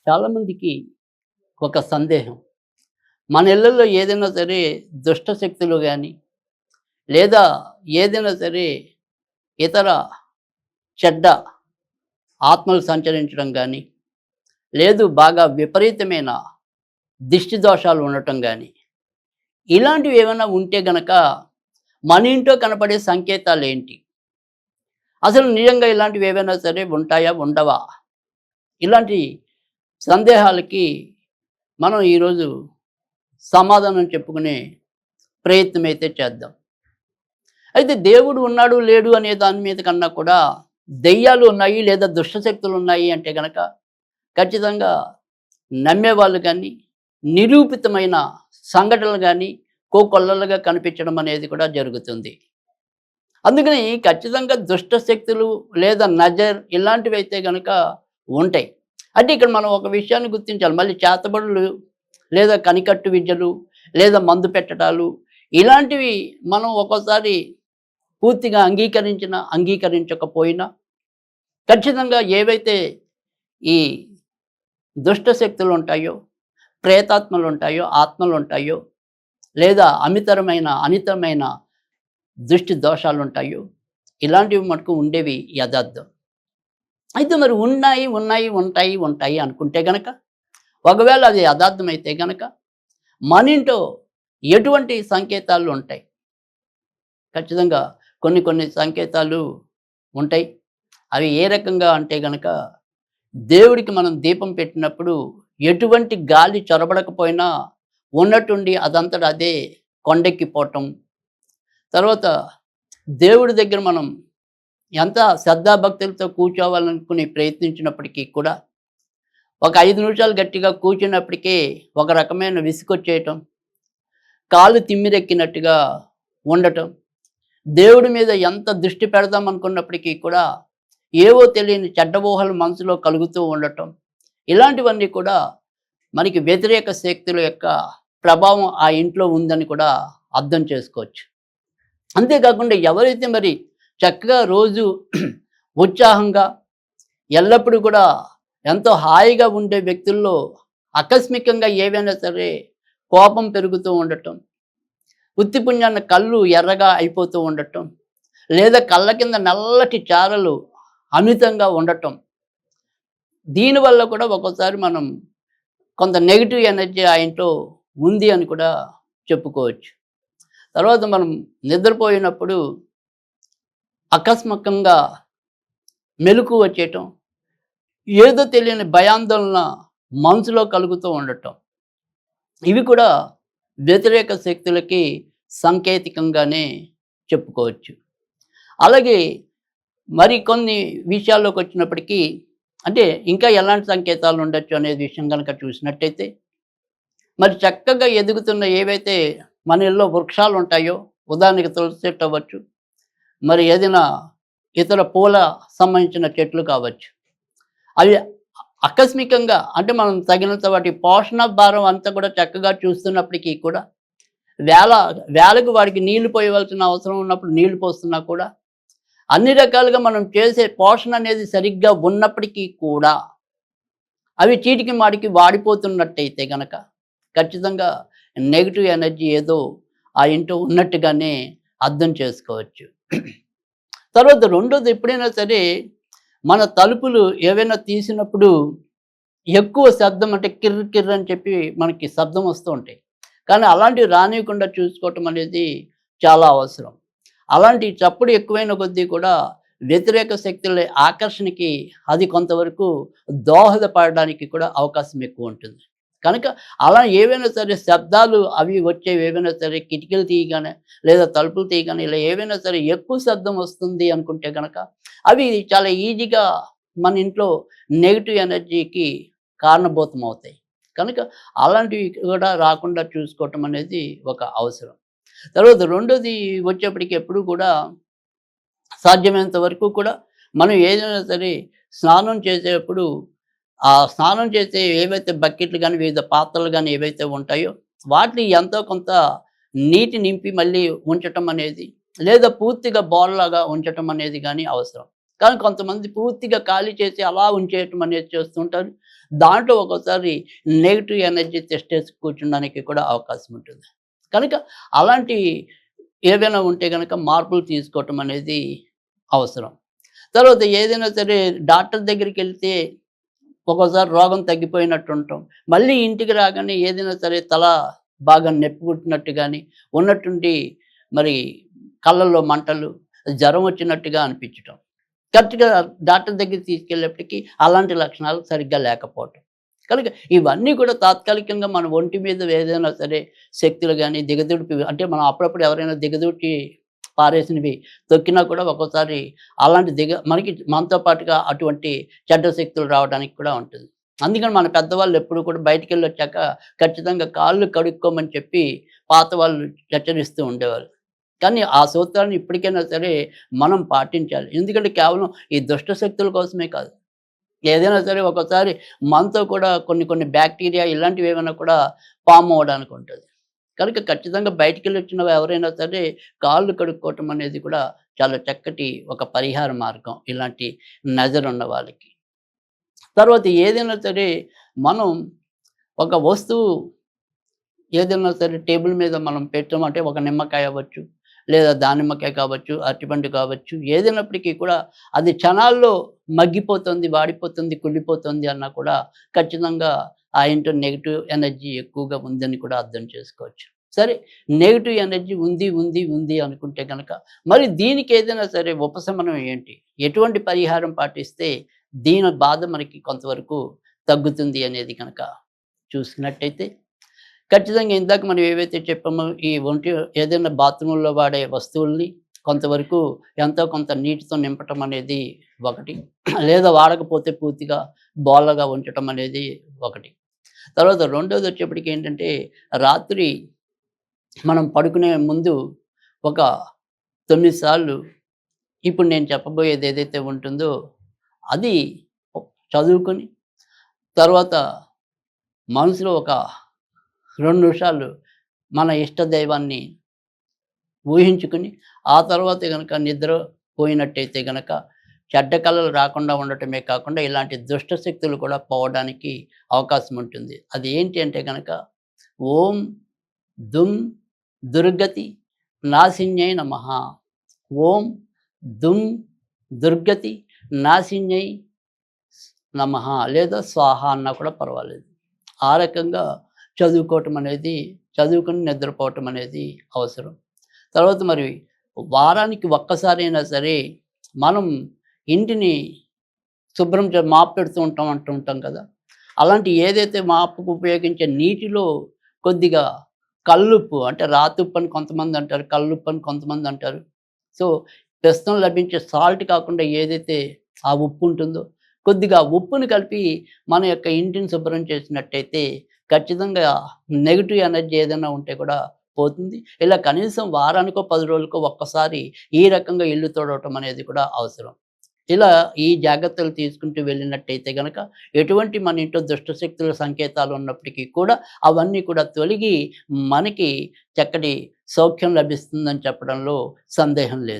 చాలామందికి ఒక సందేహం. మన ఇళ్ళల్లో ఏదైనా సరే దుష్ట శక్తులు గానీ, లేదా ఏదైనా సరే ఇతర చెడ్డ ఆత్మలు సంచరించడం గానీ, లేదు బాగా విపరీతమైన దిష్టి దోషాలు ఉండటం గానీ, ఇలాంటివి ఏమైనా ఉంటే గనక మన ఇంట్లో కనపడే సంకేతాలేంటి? అసలు నిజంగా ఇలాంటివి ఏవైనా సరే ఉంటాయా? ఉండవా? ఇలాంటి సందేహాలకి మనం ఈరోజు సమాధానం చెప్పుకునే ప్రయత్నం అయితే చేద్దాం. అయితే దేవుడు ఉన్నాడు, లేడు అనే దాని మీద కన్నా కూడా దెయ్యాలు ఉన్నాయి లేదా దుష్టశక్తులు ఉన్నాయి అంటే గనక ఖచ్చితంగా నమ్మేవాళ్ళు కానీ, నిరూపితమైన సంఘటనలు కానీ కోకొల్లలుగా కనిపించడం అనేది కూడా జరుగుతుంది. అందుకని ఖచ్చితంగా దుష్ట శక్తులు లేదా నజర్ ఇలాంటివి అయితే గనక ఉంటాయి. అంటే ఇక్కడ మనం ఒక విషయాన్ని గుర్తించాలి. మళ్ళీ చేతబడులు లేదా కనికట్టు విద్యలు లేదా మందు పెట్టడాలు ఇలాంటివి మనం ఒక్కోసారి పూర్తిగా అంగీకరించకపోయినా ఖచ్చితంగా ఏవైతే ఈ దుష్ట శక్తులు ఉంటాయో, ప్రేతాత్మలు ఉంటాయో, ఆత్మలు ఉంటాయో, లేదా అనితరమైన దృష్టి దోషాలు ఉంటాయో, ఇలాంటివి మటుకు ఉండేవి యథార్థం. అయితే మరి ఉంటాయి అనుకుంటే గనక, ఒకవేళ అది యథార్థమైతే గనక మన ఇంట్లో ఎటువంటి సంకేతాలు ఉంటాయి? ఖచ్చితంగా కొన్ని సంకేతాలు ఉంటాయి. అవి ఏ రకంగా అంటే గనక, దేవుడికి మనం దీపం పెట్టినప్పుడు ఎటువంటి గాలి చొరబడకపోయినా ఉన్నట్టుండి అదంతట అదే కొండెక్కిపోవటం. తర్వాత దేవుడి దగ్గర మనం ఎంత శ్రద్ధాభక్తులతో కూర్చోవాలనుకుని ప్రయత్నించినప్పటికీ కూడా ఒక 5 నిమిషాలు గట్టిగా కూర్చున్నప్పటికీ ఒక రకమైన విసుగొచ్చేయటం, కాళ్ళు తిమ్మిరెక్కినట్టుగా ఉండటం, దేవుడి మీద ఎంత దృష్టి పెడదాం అనుకున్నప్పటికీ కూడా ఏవో తెలియని చెడ్డ ఊహలు మనసులో కలుగుతూ ఉండటం, ఇలాంటివన్నీ కూడా మనకి వ్యతిరేక శక్తుల యొక్క ప్రభావం ఆ ఇంట్లో ఉందని కూడా అర్థం చేసుకోవచ్చు. అంతేకాకుండా ఎవరైతే మరి చక్కగా రోజు ఉత్సాహంగా ఎల్లప్పుడూ కూడా ఎంతో హాయిగా ఉండే వ్యక్తుల్లో ఆకస్మికంగా ఏవైనా సరే కోపం పెరుగుతూ ఉండటం, ఉత్తిపుణ్యాన్న కళ్ళు ఎర్రగా అయిపోతూ ఉండటం, లేదా కళ్ళ కింద నల్లటి చారలు అమితంగా ఉండటం, దీనివల్ల కూడా ఒక్కోసారి మనం కొంత నెగిటివ్ ఎనర్జీ ఆ ఇంట్లో ఉంది అని కూడా చెప్పుకోవచ్చు. తర్వాత మనం నిద్రపోయినప్పుడు ఆకస్మికంగా మెలకువ వచ్చేయటం, ఏదో తెలియని భయాందోళన మనసులో కలుగుతూ ఉండటం, ఇవి కూడా వ్యతిరేక శక్తులకి సంకేతికంగానే చెప్పుకోవచ్చు. అలాగే మరి కొన్ని విషయాల్లోకి వచ్చినప్పటికీ, అంటే ఇంకా ఎలాంటి సంకేతాలు ఉండొచ్చు అనే విషయం కనుక చూసినట్టయితే, మరి చక్కగా ఎదుగుతున్న ఏవైతే మన ఇళ్ళలో వృక్షాలు ఉంటాయో, ఉదాహరణకి తులసి చెట్టు అవ్వచ్చు, మరి ఏదైనా ఇతర పూల సంబంధించిన చెట్లు కావచ్చు, అవి ఆకస్మికంగా అంటే మనం తగినంత వాటి పోషణ భారం అంతా కూడా చక్కగా చూస్తున్నప్పటికీ కూడా వేలకు వాడికి నీళ్లు పోయవలసిన అవసరం ఉన్నప్పుడు నీళ్లు పోస్తున్నా కూడా, అన్ని రకాలుగా మనం చేసే పోషణ అనేది సరిగ్గా ఉన్నప్పటికీ కూడా అవి చీటికి మాటికి వాడిపోతున్నట్టయితే గనక ఖచ్చితంగా నెగిటివ్ ఎనర్జీ ఏదో ఆ ఇంట్లో ఉన్నట్టుగానే అర్థం చేసుకోవచ్చు. తర్వాత రెండోది, ఎప్పుడైనా సరే మన తలుపులు ఏవైనా తీసినప్పుడు ఎక్కువ శబ్దం అంటే కిర్ర కిర్ర అని చెప్పి మనకి శబ్దం వస్తూ ఉంటాయి. కానీ అలాంటివి రానియకుండా చూసుకోవటం అనేది చాలా అవసరం. అలాంటి చప్పుడు ఎక్కువైన కొద్దీ కూడా వ్యతిరేక శక్తుల ఆకర్షణకి అది కొంతవరకు దోహదపడడానికి కూడా అవకాశం ఎక్కువ ఉంటుంది. కనుక అలా ఏవైనా సరే శబ్దాలు అవి వచ్చేవి ఏవైనా సరే, కిటికీలు తీయగానే లేదా తలుపులు తీయగానే ఇలా ఏవైనా సరే ఎక్కువ శబ్దం వస్తుంది అనుకుంటే కనుక అవి చాలా ఈజీగా మన ఇంట్లో నెగిటివ్ ఎనర్జీకి కారణభూతం అవుతాయి. కనుక అలాంటివి కూడా రాకుండా చూసుకోవటం అనేది ఒక అవసరం. తర్వాత రెండోది వచ్చేప్పటికి ఎప్పుడు కూడా సాధ్యమైనంత వరకు కూడా మనం ఏదైనా సరే స్నానం చేసేటప్పుడు ఆ స్నానం చేసే ఏవైతే బకెట్లు కానీ వివిధ పాత్రలు కానీ ఏవైతే ఉంటాయో వాటిని ఎంతో కొంత నీటి నింపి మళ్ళీ ఉంచటం అనేది, లేదా పూర్తిగా బాల్లాగా ఉంచటం అనేది కానీ అవసరం. కానీ కొంతమంది పూర్తిగా ఖాళీ చేసి అలా ఉంచేయటం అనేది చేస్తుంటారు. దాంట్లో ఒక్కోసారి నెగిటివ్ ఎనర్జీ తెస్టేసి కూర్చోడానికి కూడా అవకాశం ఉంటుంది. కనుక అలాంటి ఏవైనా ఉంటే గనక మార్పులు తీసుకోవటం అనేది అవసరం. తర్వాత ఏదైనా సరే డాక్టర్ దగ్గరికెళ్తే ఒక్కోసారి రోగం తగ్గిపోయినట్టు ఉంటాం. మళ్ళీ ఇంటికి రాగానే ఏదైనా సరే తల బాగా నొప్పి పుట్టినట్టు గాని, ఉన్నట్టుండి మరి కళ్ళల్లో మంటలు, జ్వరం వచ్చినట్టుగా అనిపించటం. కరెక్ట్‌గా డాక్టర్ దగ్గరికి తీసుకెళ్ళేప్పటికి అలాంటి లక్షణాలు సరిగ్గా లేకపోవటం. కనుక ఇవన్నీ కూడా తాత్కాలికంగా మన ఒంటి మీద ఏదైనా సరే శక్తులు గాని, దిగదుడిపి అంటే మనం అప్పుడప్పుడు ఎవరైనా దిగదుడిపి పారేసినవి తొక్కినా కూడా ఒక్కోసారి అలాంటి మనకి మనతో పాటుగా అటువంటి చెడ్డ శక్తులు రావడానికి కూడా ఉంటుంది. అందుకని మన పెద్దవాళ్ళు ఎప్పుడు కూడా బయటికెళ్ళొచ్చాక ఖచ్చితంగా కాళ్ళు కడుక్కోమని చెప్పి పాత వాళ్ళు హెచ్చరిస్తూ ఉండేవారు. కానీ ఆ సూత్రాన్ని ఇప్పటికైనా సరే మనం పాటించాలి. ఎందుకంటే కేవలం ఈ దుష్ట శక్తుల కోసమే కాదు. ఏదైనా సరే ఒక్కోసారి మనతో కూడా కొన్ని కొన్ని బ్యాక్టీరియా ఇలాంటివి ఏమైనా కూడా ఫామ్ అవ్వడానికి ఉంటుంది. కనుక ఖచ్చితంగా బయటికెళ్ళొచ్చిన ఎవరైనా సరే కాళ్ళు కడుక్కోవటం అనేది కూడా చాలా చక్కటి ఒక పరిహార మార్గం ఇలాంటి నజరున్న వాళ్ళకి. తర్వాత ఏదైనా సరే మనం ఒక వస్తువు ఏదైనా సరే టేబుల్ మీద మనం పెట్టామంటే ఒక నిమ్మకాయ అవ్వచ్చు, లేదా దానిమ్మకాయ కావచ్చు, అరటిపండు కావచ్చు, ఏదైనప్పటికీ కూడా అది క్షణాల్లో మగ్గిపోతుంది, వాడిపోతుంది, కుళ్ళిపోతుంది అన్నా కూడా ఖచ్చితంగా ఆ ఇంట్లో నెగెటివ్ ఎనర్జీ ఎక్కువగా ఉందని కూడా అర్థం చేసుకోవచ్చు. సరే, నెగెటివ్ ఎనర్జీ ఉంది అనుకుంటే గనక మరి దీనికి ఏదైనా సరే ఉపశమనం ఏంటి? ఎటువంటి పరిహారం పాటిస్తే దీని బాధ మనకి కొంతవరకు తగ్గుతుంది అనేది గనక చూసినట్టయితే ఖచ్చితంగా ఇందాక మనం ఏవైతే చెప్పామో ఈ ఏదైనా బాత్రూంలో వాడే వస్తువుల్ని కొంతవరకు ఎంతో కొంత నీటితో నింపటం అనేది ఒకటి. లేదా వాడకపోతే పూర్తిగా బోళ్ళగా ఉంచటం అనేది ఒకటి. తర్వాత రెండోది వచ్చేప్పటికి ఏంటంటే రాత్రి మనం పడుకునే ముందు ఒక 9 సార్లు ఇప్పుడు నేను చెప్పబోయేది ఏదైతే ఉంటుందో అది చదువుకొని తర్వాత మనసులో ఒక 2 నిమిషాలు మన ఇష్ట దైవాన్ని ఊహించుకుని ఆ తర్వాత గనక నిద్ర పోయినట్టయితే గనక చెడ్డ కళలు రాకుండా ఉండటమే కాకుండా ఇలాంటి దుష్ట శక్తులు కూడా పోవడానికి అవకాశం ఉంటుంది. అది ఏంటి అంటే గనక ఓం దుమ్ దుర్గతి నాశిన్యై నమః. ఓం దుమ్ దుర్గతి నాశిన్యై నమః లేదా స్వాహ అన్నా కూడా పర్వాలేదు. ఆ రకంగా చదువుకుని నిద్రపోవటం అనేది అవసరం. తర్వాత మరి వారానికి ఒక్కసారైనా సరే మనం ఇంటిని శుభ్రం మాప్ పెడుతూ అంటుంటాం కదా! అలాంటి ఏదైతే మాపుకు ఉపయోగించే నీటిలో కొద్దిగా కల్లుప్పు అంటే రాతుప్పు అని కొంతమంది అంటారు, కల్లుప్పు అని కొంతమంది అంటారు. సో, ప్రస్తుతం లభించే సాల్ట్ కాకుండా ఏదైతే ఆ ఉప్పు ఉంటుందో కొద్దిగా ఉప్పుని కలిపి మన యొక్క ఇంటిని శుభ్రం చేసినట్టయితే ఖచ్చితంగా నెగెటివ్ ఎనర్జీ ఏదైనా ఉంటే కూడా పోతుంది. ఇలా కనీసం వారానికో 10 రోజులకో ఒక్కసారి ఈ రకంగా ఇల్లు తుడవటం అనేది కూడా అవసరం. ఇలా ఈ జాగ్రత్తలు తీసుకుంటూ వెళ్ళినట్టయితే గనక ఎటువంటి మన ఇంట్లో దుష్టశక్తుల సంకేతాలు ఉన్నప్పటికీ కూడా అవన్నీ కూడా తొలగి మనకి చక్కటి సౌఖ్యం లభిస్తుందని చెప్పడంలో సందేహం లేదు.